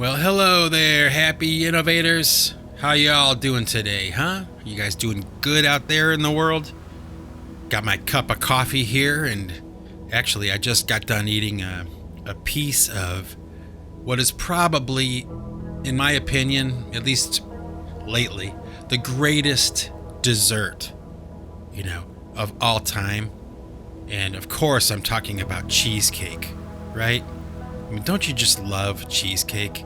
Well, hello there, happy innovators. How y'all doing today, huh? You guys doing good out there in the world? Got my cup of coffee here, and actually I just got done eating a piece of what is probably, in my opinion, at least lately, the greatest dessert, of all time. And of course I'm talking about cheesecake, right? I mean, don't you just love cheesecake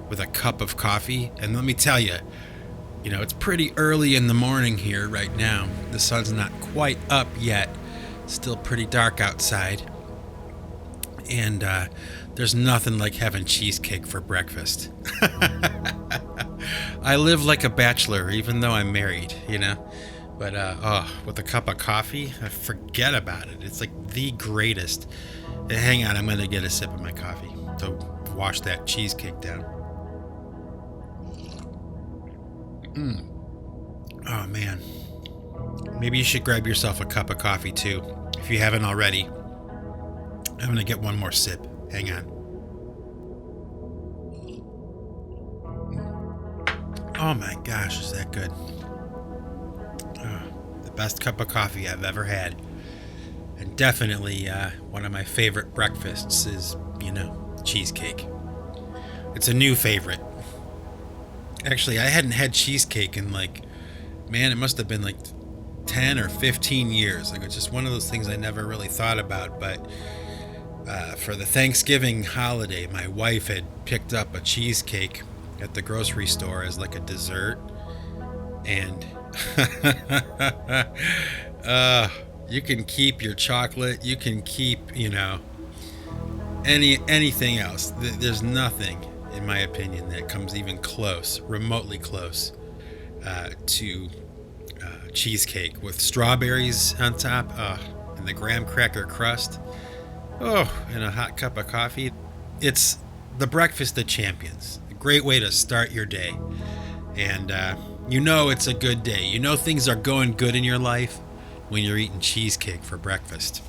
with a cup of coffee? And let me tell you, it's pretty early in the morning here right now. The sun's not quite up yet. Still pretty dark outside. And there's nothing like having cheesecake for breakfast. I live like a bachelor, even though I'm married, But, with a cup of coffee, forget about it. It's like the greatest. Hang on, I'm going to get a sip of my coffee to wash that cheesecake down. Oh, man. Maybe you should grab yourself a cup of coffee, too, if you haven't already. I'm going to get one more sip. Hang on. Oh, my gosh, is that good? The best cup of coffee I've ever had. And definitely one of my favorite breakfasts is, cheesecake. It's a new favorite. Actually, I hadn't had cheesecake in it must have been 10 or 15 years. It's just one of those things I never really thought about. But for the Thanksgiving holiday, my wife had picked up a cheesecake at the grocery store as a dessert. And you can keep your chocolate. You can keep, anything else. There's nothing, in my opinion, that comes even close, remotely close, to cheesecake with strawberries on top, and the graham cracker crust, and a hot cup of coffee. It's the breakfast of champions. A great way to start your day. And it's a good day. Things are going good in your life when you're eating cheesecake for breakfast.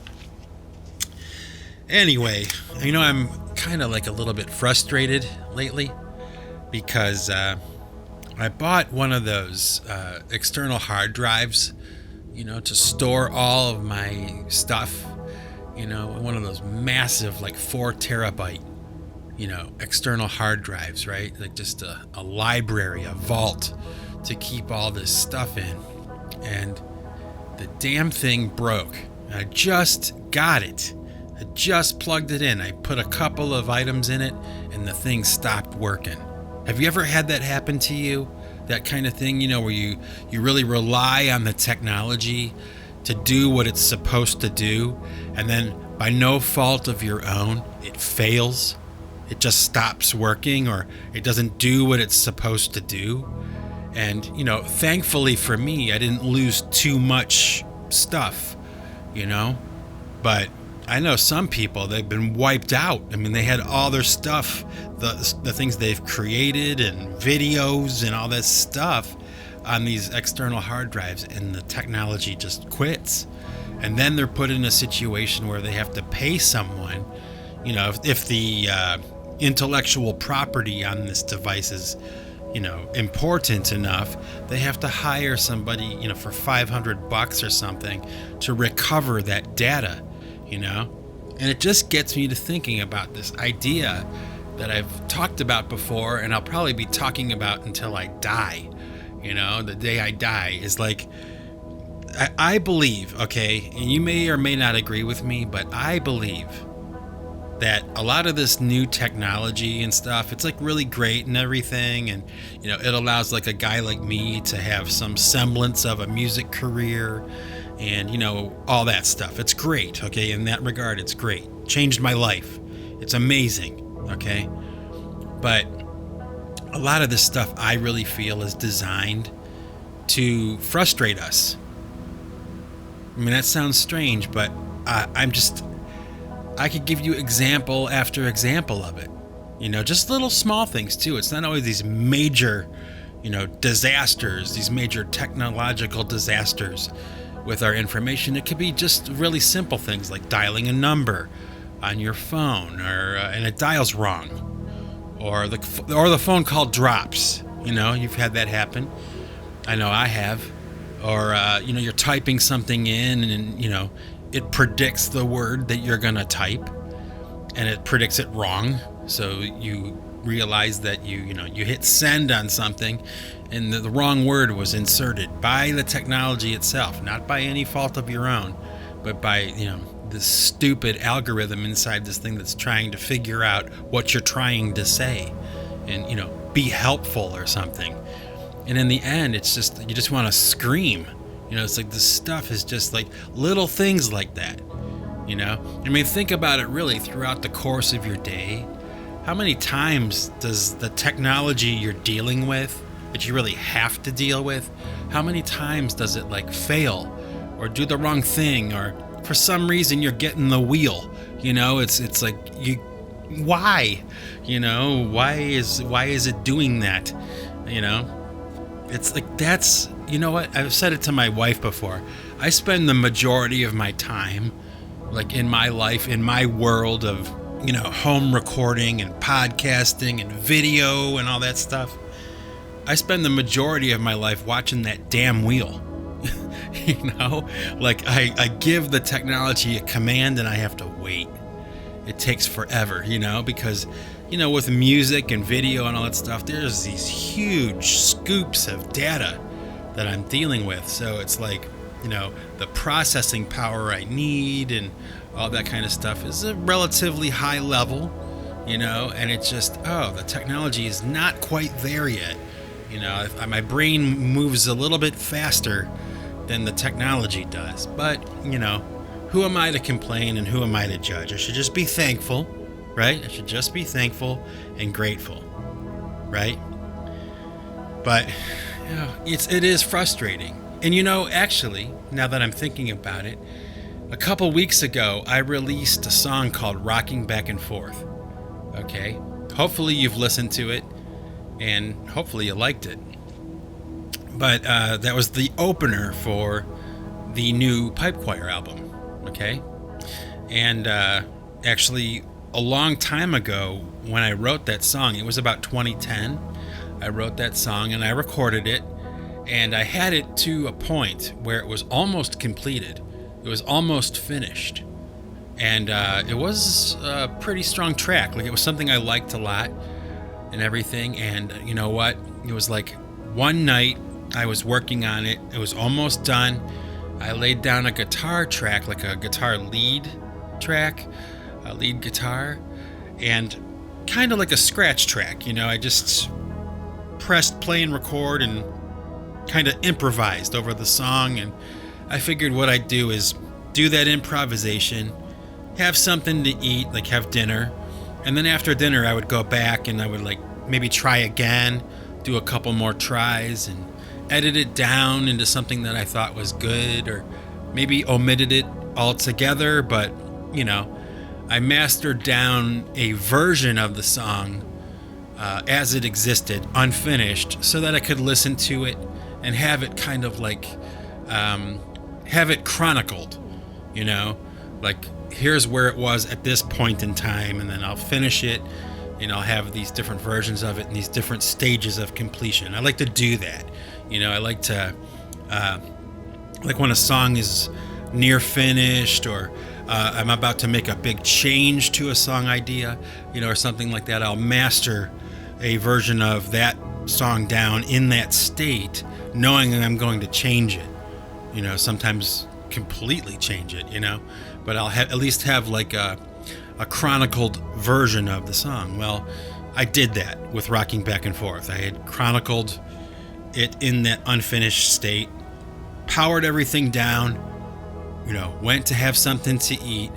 Anyway, I'm kind of a little bit frustrated lately because I bought one of those external hard drives, to store all of my stuff, one of those massive 4 terabyte, external hard drives, right? Just a library, a vault to keep all this stuff in. And the damn thing broke. I just got it. I just plugged it in. I put a couple of items in it and the thing stopped working. Have you ever had that happen to you? That kind of thing, where you really rely on the technology to do what it's supposed to do, and then by no fault of your own, it fails. It just stops working, or it doesn't do what it's supposed to do. And, thankfully for me, I didn't lose too much stuff, but I know some people, they've been wiped out. I mean, they had all their stuff, the things they've created and videos and all this stuff on these external hard drives, and the technology just quits. And then they're put in a situation where they have to pay someone, if the intellectual property on this device is important enough, they have to hire somebody, for $500 or something to recover that data, And it just gets me to thinking about this idea that I've talked about before, and I'll probably be talking about until I die, the day I die, is I believe, okay, and you may or may not agree with me, but I believe that a lot of this new technology and stuff, it's really great and everything, and it allows a guy like me to have some semblance of a music career and all that stuff. It's great, okay? In that regard, it's great. Changed my life. It's amazing, okay? But a lot of this stuff I really feel is designed to frustrate us. I mean, that sounds strange, but I could give you example after example of it. Just little small things too. It's not always these major, disasters, these major technological disasters with our information. It could be just really simple things like dialing a number on your phone, or and it dials wrong, or the phone call drops. You've had that happen. I know I have. Or you're typing something in, and it predicts the word that you're gonna type, and it predicts it wrong. So you realize that you hit send on something, and the wrong word was inserted by the technology itself, not by any fault of your own, but by this stupid algorithm inside this thing that's trying to figure out what you're trying to say, and be helpful or something. And in the end, it's just, you just want to scream. It's like this stuff is just like little things like that. I mean, think about it really throughout the course of your day. How many times does the technology you're dealing with, that you really have to deal with, how many times does it like fail or do the wrong thing, or for some reason you're getting the wheel? It's like, why? Why is it doing that? It's like, that's, what? I've said it to my wife before. I spend the majority of my time, like in my life, in my world of, home recording and podcasting and video and all that stuff. I spend the majority of my life watching that damn wheel. Like I give the technology a command and I have to wait. It takes forever, because with music and video and all that stuff, there's these huge scoops of data that I'm dealing with. So it's like, the processing power I need and all that kind of stuff is a relatively high level, and it's just, the technology is not quite there yet. My brain moves a little bit faster than the technology does. But, who am I to complain and who am I to judge? I should just be thankful, right? I should just be thankful and grateful, right? But it is frustrating. And actually, now that I'm thinking about it, a couple weeks ago, I released a song called Rocking Back and Forth. Okay? Hopefully you've listened to it, and hopefully you liked it. But that was the opener for the new Pipe Choir album. Okay? And actually, a long time ago, when I wrote that song, it was about 2010, I wrote that song and I recorded it, and I had it to a point where it was almost completed. It was almost finished. And it was a pretty strong track. Like, it was something I liked a lot and everything. And you know what? It was like one night I was working on it. It was almost done. I laid down a guitar track, like a guitar lead track, a lead guitar, and kind of like a scratch track. I just pressed play and record and kind of improvised over the song. And I figured what I'd do is do that improvisation, have something to eat, like have dinner, and then after dinner I would go back and I would like maybe try again, do a couple more tries, and edit it down into something that I thought was good, or maybe omitted it altogether. But I mastered down a version of the song as it existed, unfinished, so that I could listen to it and have it kind of like have it chronicled, like here's where it was at this point in time, and then I'll finish it and I'll have these different versions of it and these different stages of completion. I like to do that. I like to like when a song is near finished, or I'm about to make a big change to a song idea, or something like that, I'll master a version of that song down in that state, knowing that I'm going to change it, sometimes completely change it, but I'll at least have like a chronicled version of the song. Well, I did that with Rocking Back and Forth. I had chronicled it in that unfinished state, powered everything down, went to have something to eat,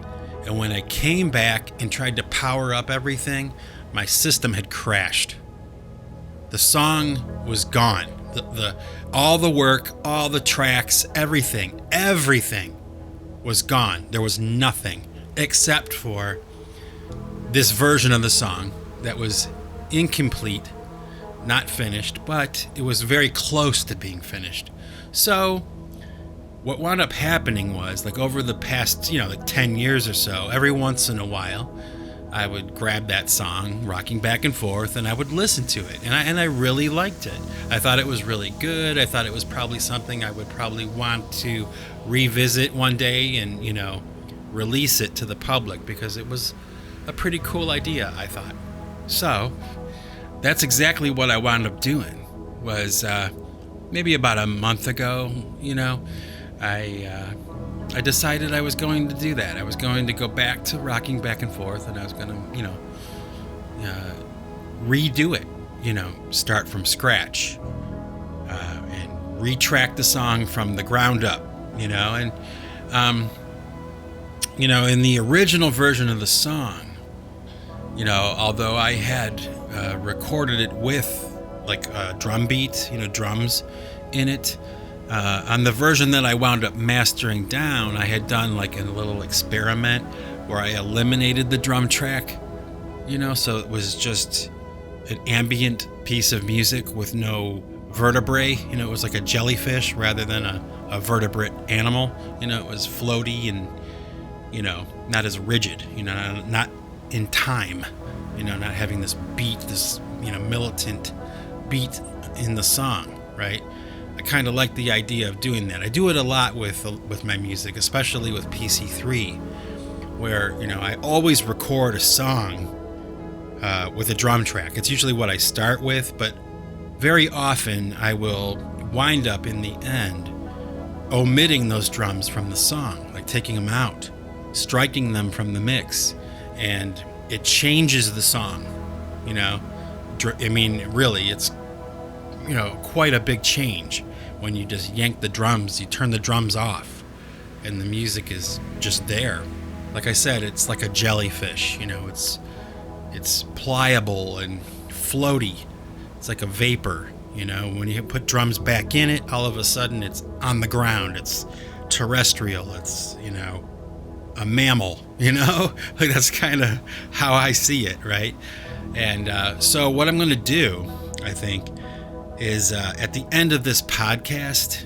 and when I came back and tried to power up everything, my system had crashed. The song was gone. All the work, all the tracks, everything was gone. There was nothing except for this version of the song that was incomplete, not finished, but it was very close to being finished. So what wound up happening was, like over the past, like 10 years or so, every once in a while, I would grab that song, Rocking Back and Forth, and I would listen to it. And I really liked it. I thought it was really good. I thought it was probably something I would probably want to revisit one day and, release it to the public, because it was a pretty cool idea, I thought. So that's exactly what I wound up doing. Was maybe about a month ago, I decided I was going to do that. I was going to go back to Rocking Back and Forth, and I was going to, redo it, start from scratch, and retrack the song from the ground up, and, in the original version of the song, although I had recorded it with like drum beats, drums in it, on the version that I wound up mastering down, I had done like a little experiment where I eliminated the drum track, so it was just an ambient piece of music with no vertebrae. It was like a jellyfish rather than a vertebrate animal. It was floaty and, not as rigid, not in time, not having this beat, this, militant beat in the song, right? I kind of like the idea of doing that. I do it a lot with my music, especially with PC3, where, I always record a song with a drum track. It's usually what I start with, but very often I will wind up in the end omitting those drums from the song, like taking them out, striking them from the mix, and it changes the song, really, it's, quite a big change when you just yank the drums, you turn the drums off, and the music is just there. Like I said, it's like a jellyfish, it's pliable and floaty. It's like a vapor, when you put drums back in it, all of a sudden it's on the ground, it's terrestrial, it's, a mammal, like that's kind of how I see it, right? And so what I'm going to do, I think, is at the end of this podcast,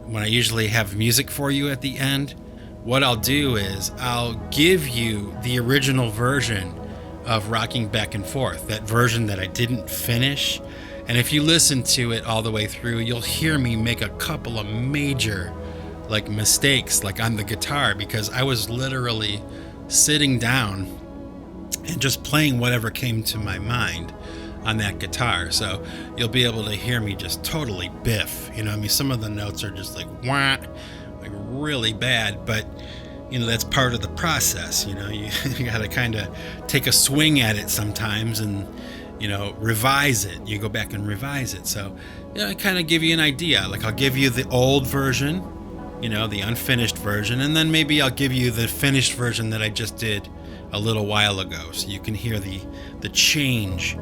when I usually have music for you at the end, what I'll do is I'll give you the original version of Rocking Back and Forth, that version that I didn't finish. And if you listen to it all the way through, you'll hear me make a couple of major mistakes on the guitar, because I was literally sitting down and just playing whatever came to my mind on that guitar. So you'll be able to hear me just totally biff. Some of the notes are just like wah, like really bad, but that's part of the process. You got to kind of take a swing at it sometimes and revise it. You go back and revise it. So I kind of give you an idea. Like I'll give you the old version, the unfinished version, and then maybe I'll give you the finished version that I just did a little while ago, so you can hear the change,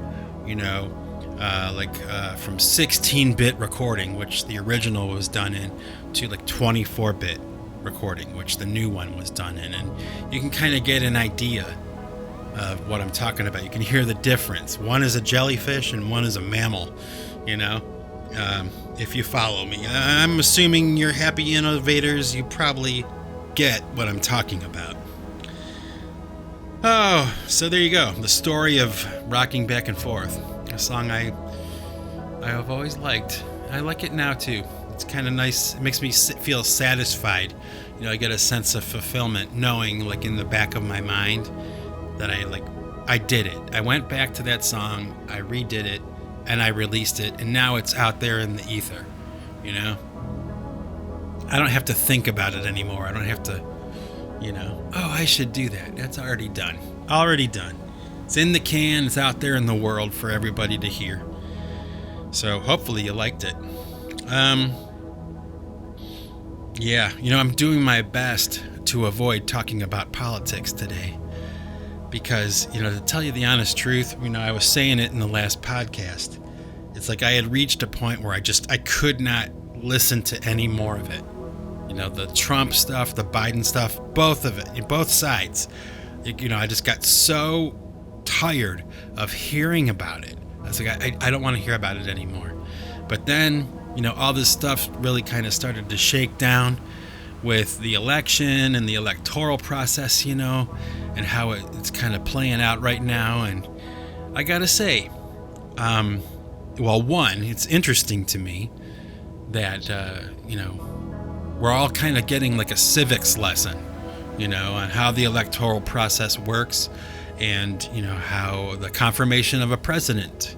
from 16-bit recording, which the original was done in, to 24-bit recording, which the new one was done in, and you can kind of get an idea of what I'm talking about. You can hear the difference. One is a jellyfish and one is a mammal, if you follow me. I'm assuming you're happy innovators. You probably get what I'm talking about. Oh, so there you go. The story of Rocking Back and Forth, a song I have always liked. I like it now too. It's kind of nice. It makes me feel satisfied. I get a sense of fulfillment knowing, in the back of my mind, that I did it. I went back to that song, I redid it, and I released it, and now it's out there in the ether. I don't have to think about it anymore. I don't have to, I should do that. That's already done. Already done. It's in the can. It's out there in the world for everybody to hear. So hopefully you liked it. Yeah, I'm doing my best to avoid talking about politics today. Because, to tell you the honest truth, I was saying it in the last podcast. It's like I had reached a point where I could not listen to any more of it. The Trump stuff, the Biden stuff, both of it, both sides. I just got so tired of hearing about it. I was like, I don't want to hear about it anymore. But then, all this stuff really kind of started to shake down with the election and the electoral process, and how it's kind of playing out right now. And I gotta say, one, it's interesting to me that, we're all kind of getting like a civics lesson, on how the electoral process works and, how the confirmation of a president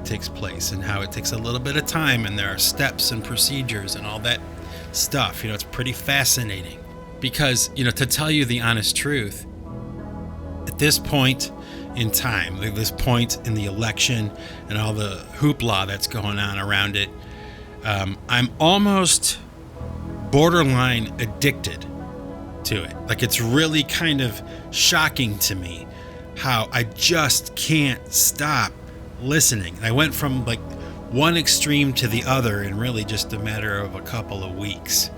takes place and how it takes a little bit of time and there are steps and procedures and all that stuff. It's pretty fascinating because, to tell you the honest truth, at this point in time, like this point in the election and all the hoopla that's going on around it, I'm almost borderline addicted to it. Like, it's really kind of shocking to me how I just can't stop listening. I went from like one extreme to the other in really just a matter of a couple of weeks.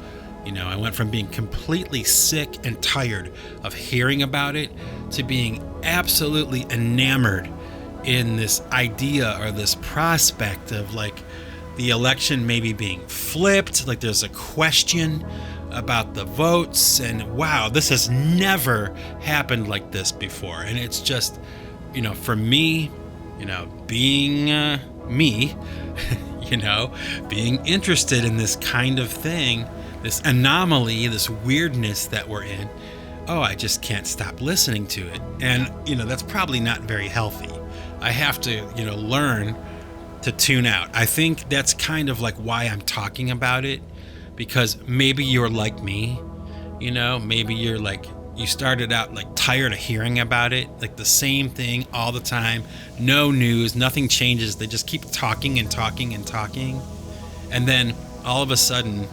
I went from being completely sick and tired of hearing about it to being absolutely enamored in this idea or this prospect of like the election maybe being flipped, like there's a question about the votes, and wow, this has never happened like this before. And it's just, for me, being me, being interested in this kind of thing, this anomaly, this weirdness that we're in, I just can't stop listening to it. And, that's probably not very healthy. I have to, learn to tune out. I think that's kind of like why I'm talking about it, because maybe you're like me, maybe you're like, you started out like tired of hearing about it, like the same thing all the time, no news, nothing changes. They just keep talking and talking and talking. And then all of a sudden,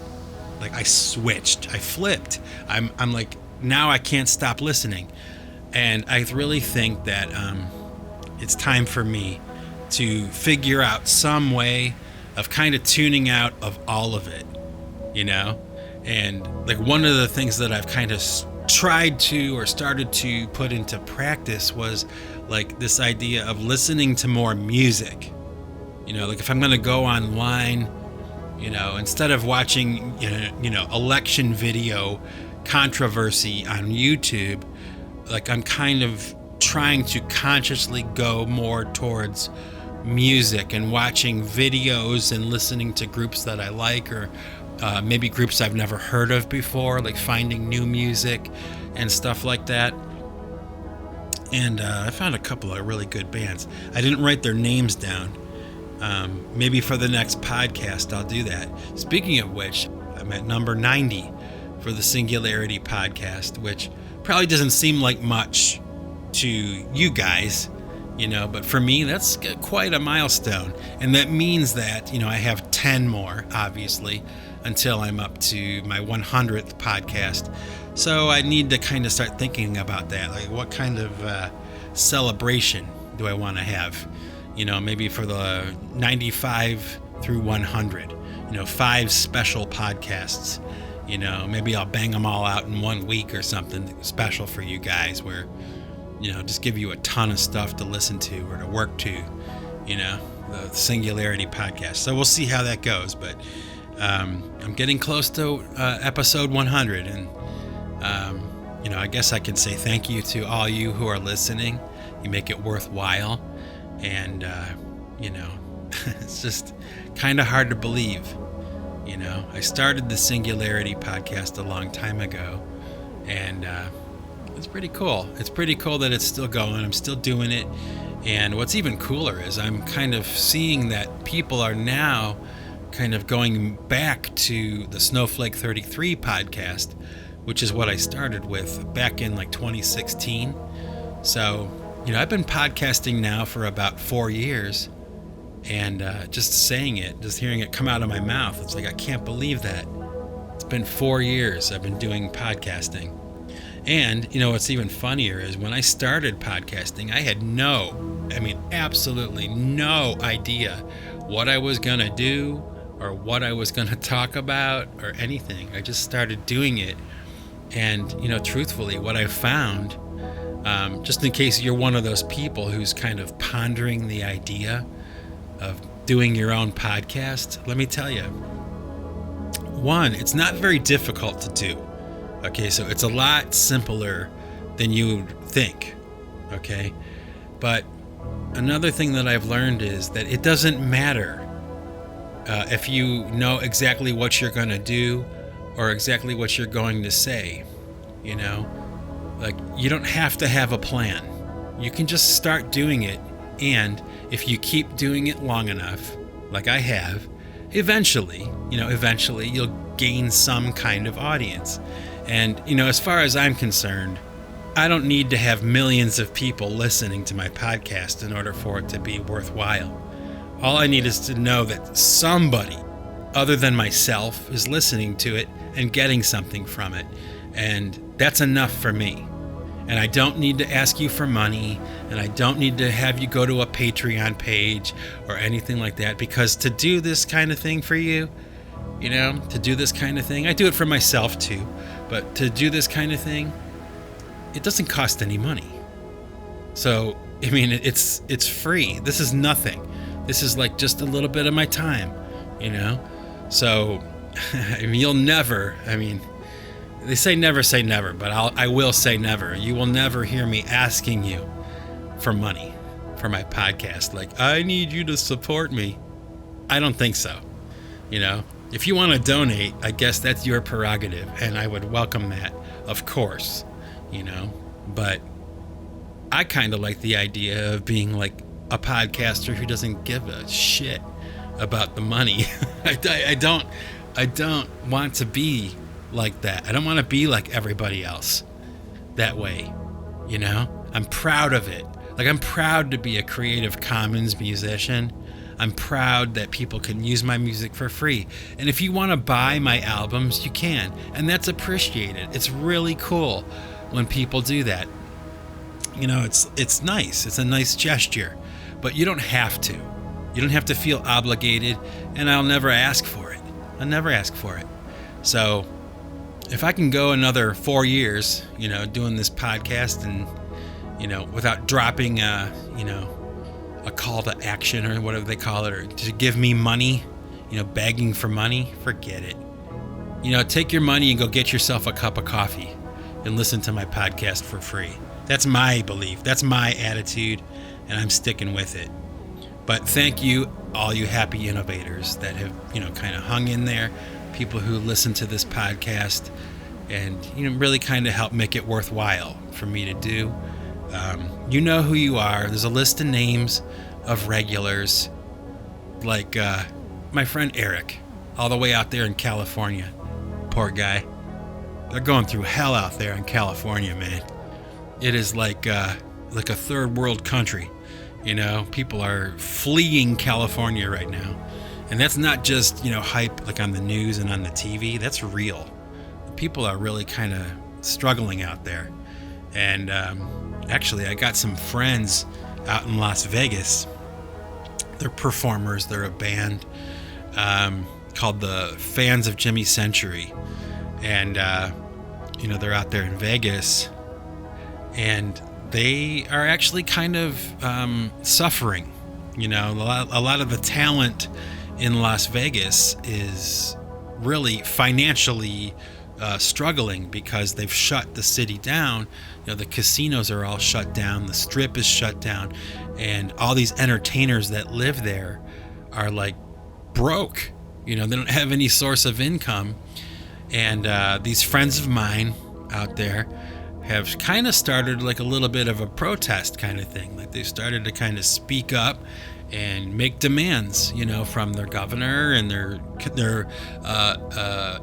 like I flipped. I'm like, now I can't stop listening. And I really think that it's time for me to figure out some way of kind of tuning out of all of it, And like one of the things that I've kind of tried to or started to put into practice was like this idea of listening to more music. Like if I'm going to go online, instead of watching, election video controversy on YouTube, like I'm kind of trying to consciously go more towards music and watching videos and listening to groups that I like, or maybe groups I've never heard of before, like finding new music and stuff like that. And I found a couple of really good bands. I didn't write their names down. Maybe for the next podcast I'll do that. Speaking of which, I'm at number 90 for the Singularity Podcast, which probably doesn't seem like much to you guys, but for me, that's quite a milestone. And that means that, I have 10 more, obviously, until I'm up to my 100th podcast. So I need to kind of start thinking about that. Like, what kind of celebration do I want to have? Maybe for the 95 through 100, 5 special podcasts. Maybe I'll bang them all out in 1 week or something special for you guys where, just give you a ton of stuff to listen to or to work to, the Singularity Podcast. So we'll see how that goes. But I'm getting close to episode 100. And, I guess I can say thank you to all you who are listening. You make it worthwhile. And, it's just kind of hard to believe. I started the Singularity Podcast a long time ago. And it's pretty cool. It's pretty cool that it's still going. I'm still doing it. And what's even cooler is I'm kind of seeing that people are now kind of going back to the Snowflake 33 podcast, which is what I started with back in like 2016. So, I've been podcasting now for about 4 years. And just saying it, just hearing it come out of my mouth, it's like, I can't believe that. It's been 4 years I've been doing podcasting. And, what's even funnier is when I started podcasting, I had absolutely no idea what I was going to do or what I was going to talk about or anything. I just started doing it. And, truthfully, what I found, just in case you're one of those people who's kind of pondering the idea of doing your own podcast, let me tell you, one, it's not very difficult to do. Okay, so it's a lot simpler than you would think. Okay, but another thing that I've learned is that it doesn't matter if you know exactly what you're going to do or exactly what you're going to say. You know, like, you don't have to have a plan. You can just start doing it, and if you keep doing it long enough, like I have, eventually you'll gain some kind of audience. And, as far as I'm concerned, I don't need to have millions of people listening to my podcast in order for it to be worthwhile. All I need is to know that somebody other than myself is listening to it and getting something from it. And that's enough for me. And I don't need to ask you for money, and I don't need to have you go to a Patreon page or anything like that, because to do this kind of thing for you, to do this kind of thing, I do it for myself too, but to do this kind of thing, it doesn't cost any money. So, it's free. This is nothing. This is like just a little bit of my time, So, you'll never, they say never, but I will say never. You will never hear me asking you for money for my podcast. Like, I need you to support me. I don't think so. If you want to donate, I guess that's your prerogative, and I would welcome that, of course, But I kind of like the idea of being like a podcaster who doesn't give a shit about the money. I don't want to be like that. I don't want to be like everybody else that way. I'm proud of it. Like, I'm proud to be a Creative Commons musician. I'm proud that people can use my music for free. And if you want to buy my albums, you can. And that's appreciated. It's really cool when people do that. It's nice. It's a nice gesture. But you don't have to. You don't have to feel obligated, and I'll never ask for it. I'll never ask for it. So if I can go another 4 years, doing this podcast and, without dropping, a call to action or whatever they call it, or to give me money, begging for money, forget it. Take your money and go get yourself a cup of coffee and listen to my podcast for free. That's my belief. That's my attitude, and I'm sticking with it. But thank you, all you happy innovators that have, kind of hung in there, people who listen to this podcast and, really kind of help make it worthwhile for me to do. You know who you are. There's a list of names of regulars, like my friend Eric, all the way out there in California. Poor guy. They're going through hell out there in California, man. It is like a third world country. People are fleeing California right now. And that's not just, hype like on the news and on the TV. That's real. People are really kind of struggling out there. And actually, I got some friends out in Las Vegas. They're performers. They're a band called the Fans of Jimmy Century. And, they're out there in Vegas. And they are actually kind of suffering. A lot of the talent in Las Vegas is really financially struggling because they've shut the city down. The casinos are all shut down. The Strip is shut down. And all these entertainers that live there are like broke. They don't have any source of income. And these friends of mine out there have kind of started like a little bit of a protest kind of thing. Like, they've started to kind of speak up and make demands, from their governor, and they're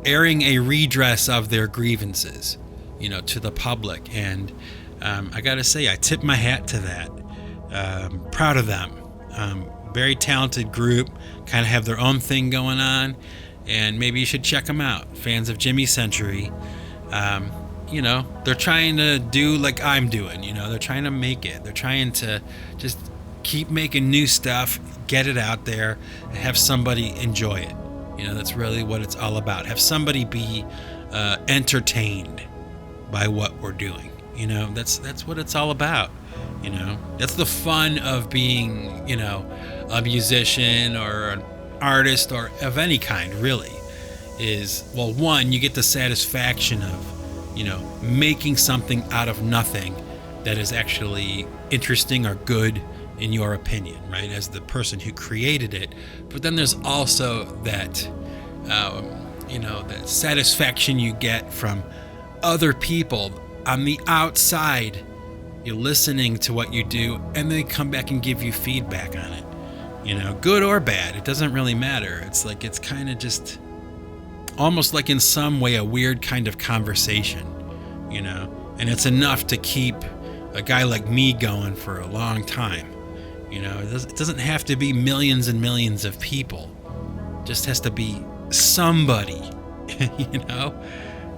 airing a redress of their grievances, to the public. And I got to say, I tip my hat to that. Proud of them. Very talented group, kind of have their own thing going on, and maybe you should check them out. Fans of Jimmy Century. They're trying to do like I'm doing, they're trying to make it. They're trying to just keep making new stuff, get it out there, and have somebody enjoy it. That's really what it's all about. Have somebody be entertained by what we're doing. That's what it's all about. That's the fun of being, a musician or an artist or of any kind, really, is, well, one, you get the satisfaction of, making something out of nothing that is actually interesting or good in your opinion, right, as the person who created it. But then there's also that, that satisfaction you get from other people on the outside. You're listening to what you do, and they come back and give you feedback on it, good or bad. It doesn't really matter. It's like, it's kind of just almost like in some way a weird kind of conversation, and it's enough to keep a guy like me going for a long time. It doesn't have to be millions and millions of people. It just has to be somebody,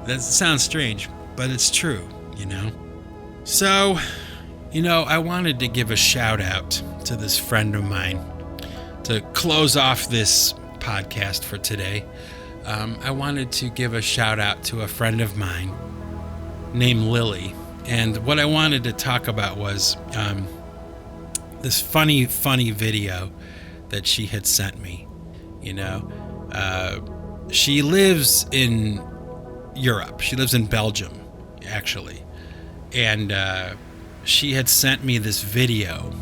That sounds strange, but it's true, So, I wanted to give a shout out to this friend of mine to close off this podcast for today. I wanted to give a shout out to a friend of mine named Lily. And what I wanted to talk about was this funny video that she had sent me. She lives in Europe. She lives in Belgium, actually. And she had sent me this video.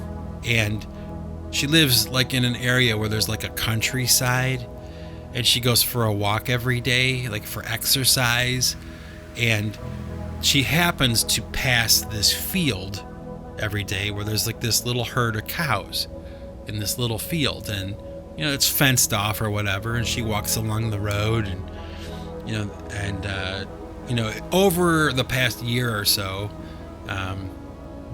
And she lives like in an area where there's like a countryside. And she goes for a walk every day, like for exercise. And she happens to pass this field every day where there's like this little herd of cows in this little field. And, it's fenced off or whatever. And she walks along the road and, over the past year or so,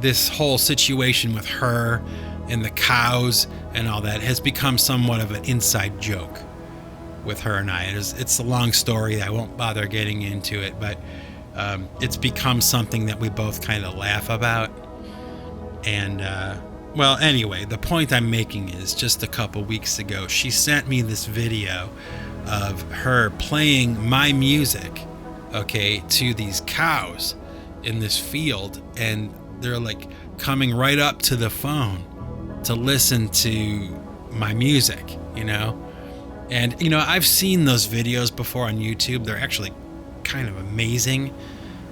this whole situation with her and the cows and all that has become somewhat of an inside joke with her and I. It's a long story. I won't bother getting into it, but it's become something that we both kind of laugh about. And, anyway, the point I'm making is just a couple weeks ago, she sent me this video of her playing my music, to these cows in this field. And they're like coming right up to the phone to listen to my music, And, I've seen those videos before on YouTube. They're actually kind of amazing,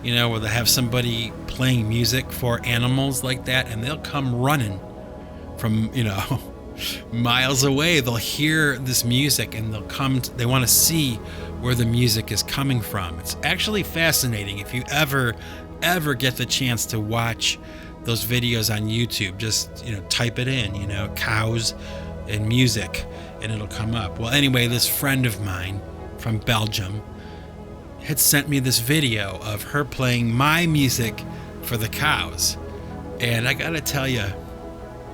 where they have somebody playing music for animals like that, and they'll come running from, miles away. They'll hear this music and they want to see where the music is coming from. It's actually fascinating. If you ever get the chance to watch those videos on YouTube, just, type it in, cows and music, and it'll come up. Well, anyway, this friend of mine from Belgium had sent me this video of her playing my music for the cows. And I gotta tell you,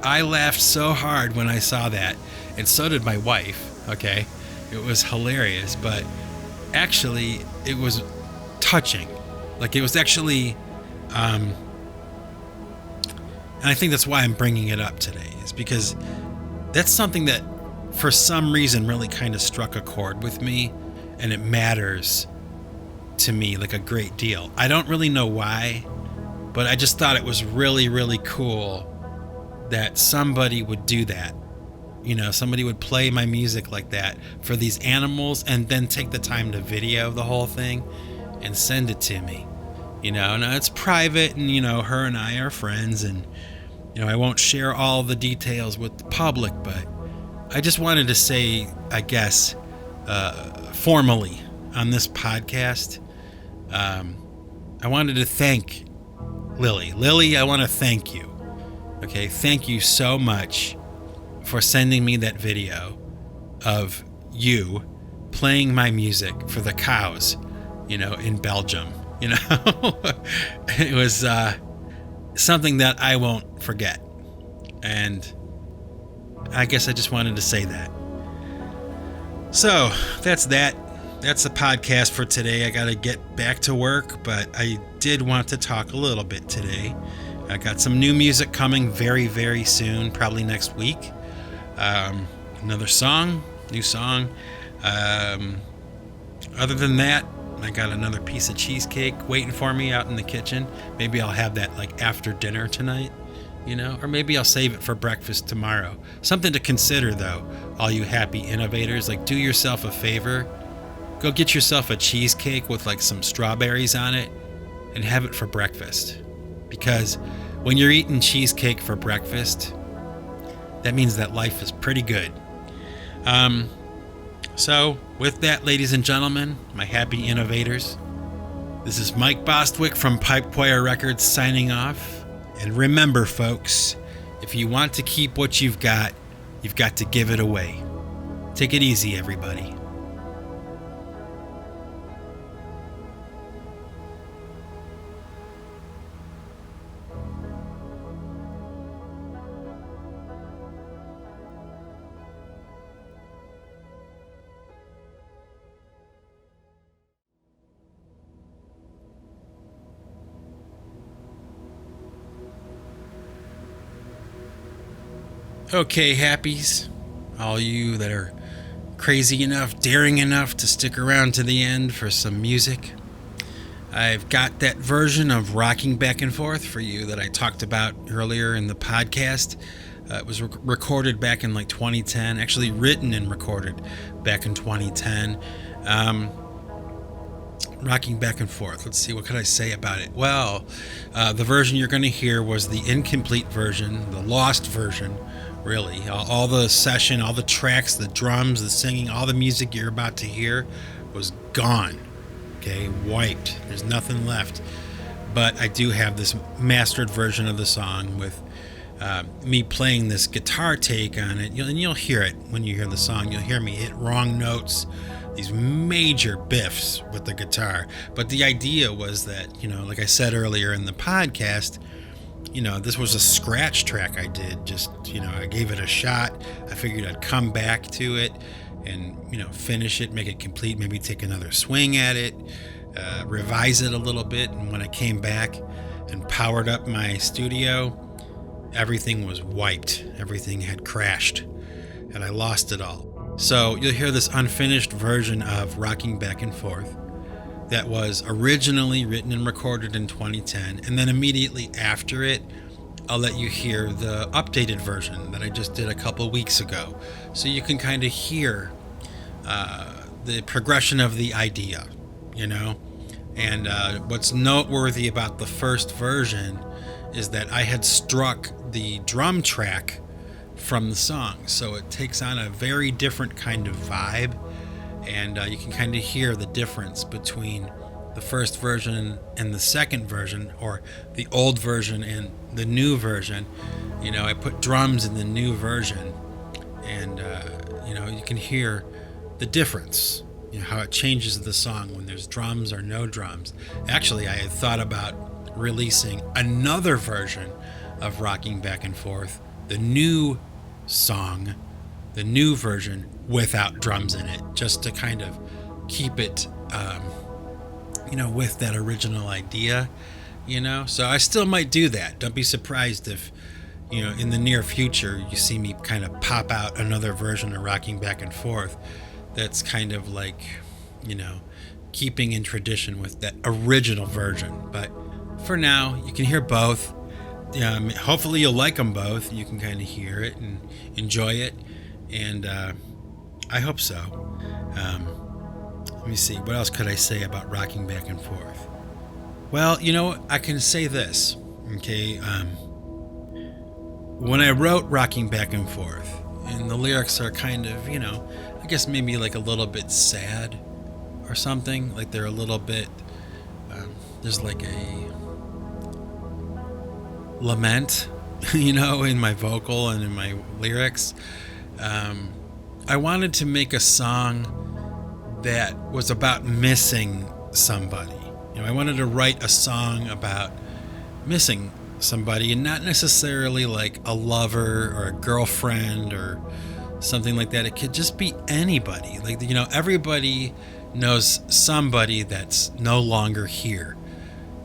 I laughed so hard when I saw that, and so did my wife, okay? It was hilarious, but actually it was touching. Like, it was actually, and I think that's why I'm bringing it up today, is because that's something that for some reason really kind of struck a chord with me, and it matters to me like a great deal. I don't really know why, but I just thought it was really, really cool that somebody would do that. Somebody would play my music like that for these animals and then take the time to video the whole thing and send it to me. Now it's private, and, her and I are friends, and, I won't share all the details with the public, but I just wanted to say, I guess, formally on this podcast, I wanted to thank Lily. Lily, I want to thank you. Okay, thank you so much for sending me that video of you playing my music for the cows, in Belgium. It was something that I won't forget. And I guess I just wanted to say that. So that's that. That's the podcast for today. I got to get back to work, but I did want to talk a little bit today. I got some new music coming very, very soon, probably next week. Another song, new song. Other than that, I got another piece of cheesecake waiting for me out in the kitchen. Maybe I'll have that like after dinner tonight, or maybe I'll save it for breakfast tomorrow. Something to consider though, all you happy innovators, like do yourself a favor go get yourself a cheesecake with like some strawberries on it and have it for breakfast. Because when you're eating cheesecake for breakfast, that means that life is pretty good. So with that, ladies and gentlemen, my happy innovators, this is Mike Bostwick from Pipe Choir Records signing off. And remember, folks, if you want to keep what you've got to give it away. Take it easy, everybody. Okay, happies, all you that are crazy enough, daring enough to stick around to the end for some music. I've got that version of Rocking Back and Forth for you that I talked about earlier in the podcast. It was recorded back in like 2010, actually written and recorded back in 2010. Rocking Back and Forth. Let's see, what could I say about it? Well, the version you're going to hear was the incomplete version, the lost version, really. All the session, all the tracks, the drums, the singing, all the music you're about to hear was gone. Okay, wiped. There's nothing left. But I do have this mastered version of the song with me playing this guitar take on it. And you'll hear it when you hear the song. You'll hear me hit wrong notes, these major biffs with the guitar. But the idea was that, like I said earlier in the podcast, this was a scratch track I did. Just, I gave it a shot. I figured I'd come back to it and, finish it, make it complete, maybe take another swing at it, revise it a little bit. And when I came back and powered up my studio, everything was wiped. Everything had crashed and I lost it all. So you'll hear this unfinished version of Rocking Back and Forth that was originally written and recorded in 2010, and then immediately after it, I'll let you hear the updated version that I just did a couple weeks ago, so you can kind of hear the progression of the idea, And what's noteworthy about the first version is that I had struck the drum track from the song, so it takes on a very different kind of vibe. And you can kind of hear the difference between the first version and the second version, or the old version and the new version. I put drums in the new version, and you can hear the difference, how it changes the song when there's drums or no drums. Actually, I had thought about releasing another version of Rocking Back and Forth, the new song, the new version without drums in it, just to kind of keep it, with that original idea, So I still might do that. Don't be surprised if, in the near future, you see me kind of pop out another version of Rocking Back and Forth that's kind of like, keeping in tradition with that original version. But for now, you can hear both. Hopefully you'll like them both. You can kind of hear it and enjoy it. And I hope so. Let me see. What else could I say about Rocking Back and Forth? Well, I can say this. Okay. When I wrote Rocking Back and Forth, and the lyrics are kind of, I guess maybe like a little bit sad or something. Like they're a little bit, there's like a lament, in my vocal and in my lyrics. I wanted to make a song that was about missing somebody. I wanted to write a song about missing somebody, and not necessarily like a lover or a girlfriend or something like that. It could just be anybody. Like, everybody knows somebody that's no longer here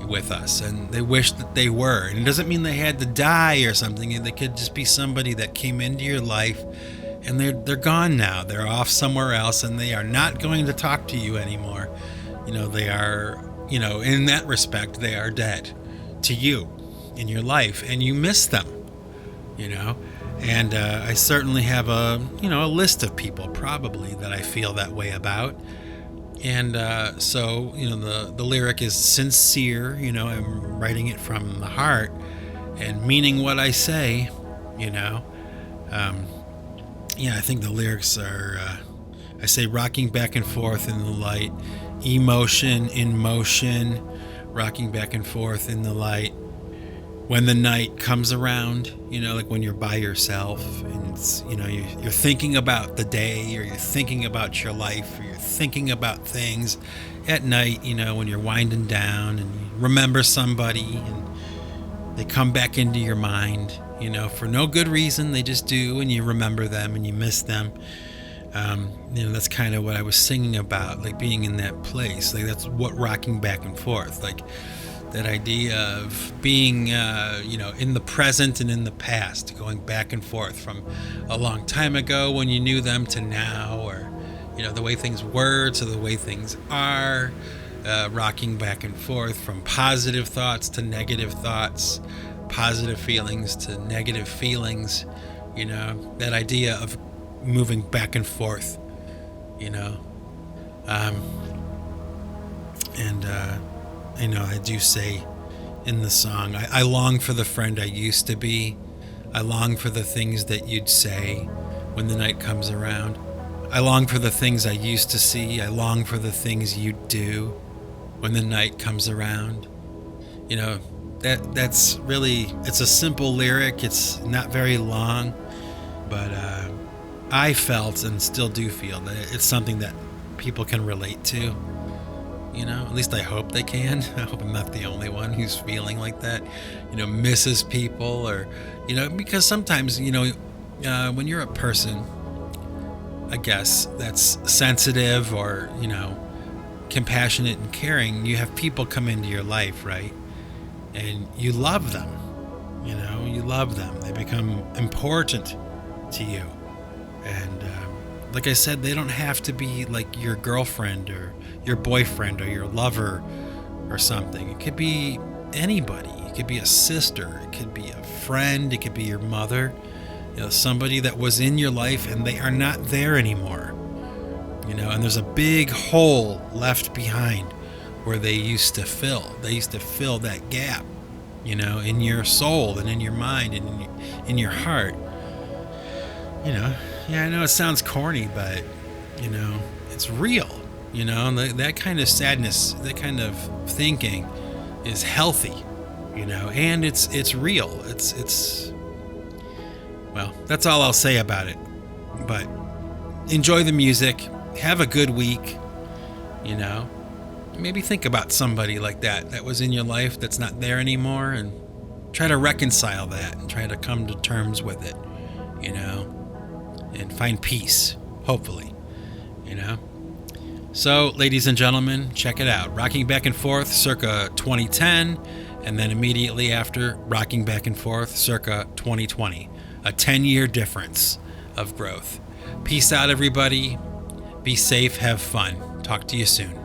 with us, and they wish that they were. And it doesn't mean they had to die or something. They could just be somebody that came into your life and they're gone now. They're off somewhere else, and they are not going to talk to you anymore. They are, in that respect, they are dead to you in your life, and you miss them, And I certainly have a list of people probably that I feel that way about. And so, the lyric is sincere. I'm writing it from the heart and meaning what I say. You know, I think the lyrics are. I say rocking back and forth in the light, emotion in motion, rocking back and forth in the light. When the night comes around, like when you're by yourself and it's, you're thinking about the day, or you're thinking about your life, or you're thinking about things at night, when you're winding down and you remember somebody and they come back into your mind, for no good reason. They just do, and you remember them and you miss them. That's kind of what I was singing about, like being in that place. Like that's what rocking back and forth, like that idea of being, in the present and in the past, going back and forth from a long time ago when you knew them to now, or, the way things were to the way things are, rocking back and forth from positive thoughts to negative thoughts, positive feelings to negative feelings, that idea of moving back and forth, I do say in the song, I long for the friend I used to be. I long for the things that you'd say when the night comes around. I long for the things I used to see. I long for the things you'd do when the night comes around. That's really, it's a simple lyric. It's not very long, but I felt and still do feel that it's something that people can relate to. At least I hope they can. I hope I'm not the only one who's feeling like that, misses people, or, because sometimes, when you're a person, I guess, that's sensitive or, compassionate and caring, you have people come into your life, right? And you love them, you love them. They become important to you. And, like I said, they don't have to be like your girlfriend or your boyfriend or your lover or something. It could be anybody. It could be a sister. It could be a friend. It could be your mother. Somebody that was in your life and they are not there anymore. And there's a big hole left behind where they used to fill. They used to fill that gap, in your soul and in your mind and in your heart. Yeah, I know it sounds corny, but, it's real, that kind of sadness, that kind of thinking is healthy, and it's real. It's well, that's all I'll say about it, but enjoy the music, have a good week, maybe think about somebody like that was in your life that's not there anymore, and try to reconcile that and try to come to terms with it, and find peace, hopefully, So, ladies and gentlemen, check it out. Rocking Back and Forth, circa 2010, and then immediately after, Rocking Back and Forth, circa 2020. A 10-year difference of growth. Peace out, everybody. Be safe, have fun. Talk to you soon.